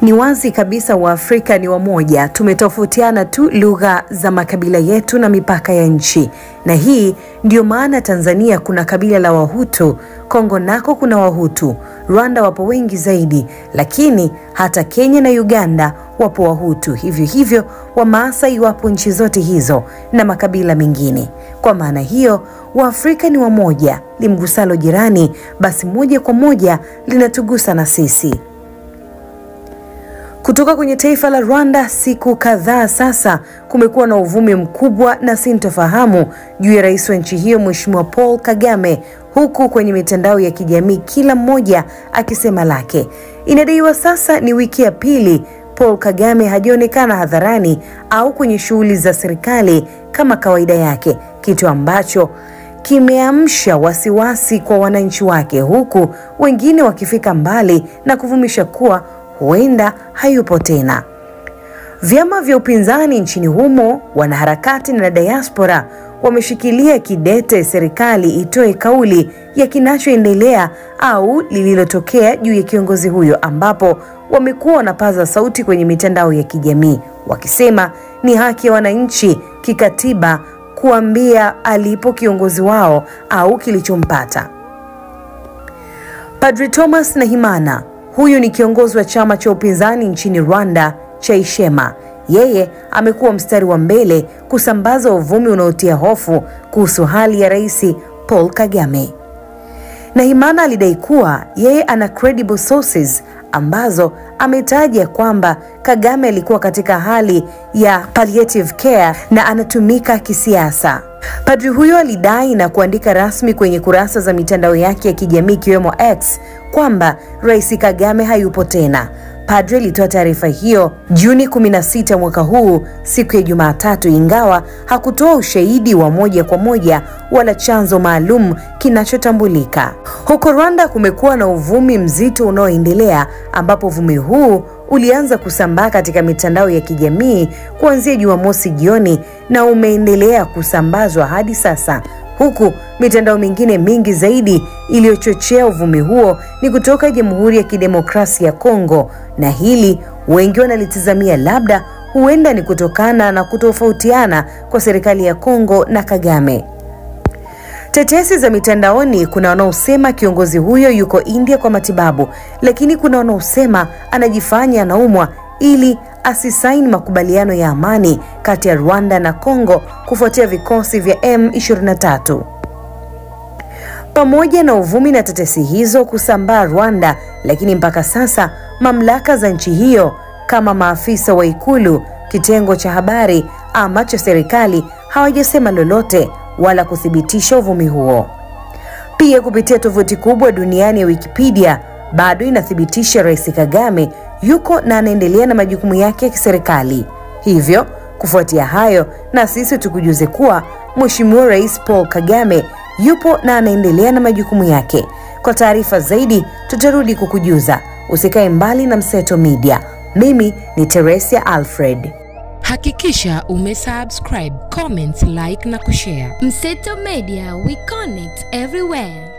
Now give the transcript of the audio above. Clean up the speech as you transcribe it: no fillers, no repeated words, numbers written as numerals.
Ni wazi kabisa Waafrika ni wamoja, tumetofautiana tu lugha za makabila yetu na mipaka ya nchi. Na hii ndio maana Tanzania kuna kabila la Wahutu, Kongo nako kuna Wahutu, Rwanda wapo wengi zaidi, lakini hata Kenya na Uganda wapo Wahutu. Hivyo hivyo Wamaasai wapo nchi zote hizo na makabila mengine. Kwa maana hiyo Waafrika ni wamoja, limgusalo jirani basi moja kwa moja linatugusa na sisi. Kutoka kwenye taifa la Rwanda, siku kadhaa sasa kumekuwa na uvumi mkubwa na sintofahamu juu ya rais wa nchi hiyo Mheshimiwa Paul Kagame, huku kwenye mitandao ya kijamii kila mmoja akisema lake. Inadaiwa sasa ni wiki ya pili Paul Kagame hajaonekana hadharani au kwenye shughuli za serikali kama kawaida yake, kitu ambacho kimeamsha wasiwasi kwa wananchi wake, huku wengine wakifika mbali na kuvumisha kuwa huenda hayupo tena. Vyama vya upinzani nchini humo, wanaharakati na diaspora wameshikilia kidete serikali itoe kauli ya kinachoendelea au lililotokea juu ya kiongozi huyo, ambapo wamekuwa wanapaza sauti kwenye mitandao ya kijamii wakisema ni haki ya wananchi kikatiba kuambia alipo kiongozi wao au kilichompata. Padri Thomas Nahimana, huyu ni kiongozi wa chama cha upinzani nchini Rwanda cha Ishema. Yeye amekuwa mstari wa mbele kusambaza uvumi unaotia hofu kuhusu hali ya Rais Paul Kagame. Nahimana alidai kuwa yeye ana credible sources ambazo ametaja kwamba Kagame alikuwa katika hali ya palliative care na anatumika kisiasa. Padri huyo alidai na kuandika rasmi kwenye kurasa za mitandao yake ya kijamii ikiwemo X kwamba Rais Kagame hayupo tena. Padri alitoa taarifa hiyo Juni 16 mwaka huu siku ya Jumatatu, ingawa hakutoa ushahidi wa moja kwa moja wala chanzo maalum kinachotambulika. Huko Rwanda kumekuwa na uvumi mzito unaoendelea, ambapo uvumi huu ulianza kusambaa katika mitandao ya kijamii kuanzia Jumamosi jioni na umeendelea kusambazwa hadi sasa, huku mitandao mingine mingi zaidi iliyochochea uvumi huo ni kutoka Jamhuri ya Kidemokrasia ya Kongo, na hili wengi wanalitazamia labda huenda ni kutokana na kutofautiana kwa serikali ya Kongo na Kagame. Tetesi za mitandaoni, kuna wanaosema kiongozi huyo yuko India kwa matibabu, lakini kuna wanaosema anajifanya anaumwa ili asisaini makubaliano ya amani kati ya Rwanda na Kongo kufuatia vikosi vya M23. Pamoja na uvumi na tetesi hizo kusambaa Rwanda, lakini mpaka sasa mamlaka za nchi hiyo kama maafisa wa ikulu, kitengo cha habari ama cha serikali hawajasema lolote wala kuthibitisha uvumi huo. Pia kupitia tovuti kubwa duniani ya Wikipedia bado inathibitisha Rais Kagame yuko na anaendelea na majukumu yake ya kiserikali. Hivyo kufuatia hayo, na sisi tukujuze kuwa Mheshimiwa Rais Paul Kagame yupo na anaendelea na majukumu yake. Kwa taarifa zaidi tutarudi kukujuza. Usikae mbali na Mseto Media. Mimi ni Teresia Alfred. Hakikisha umesubscribe, comment, like na kushare. Mseto Media, we connect everywhere.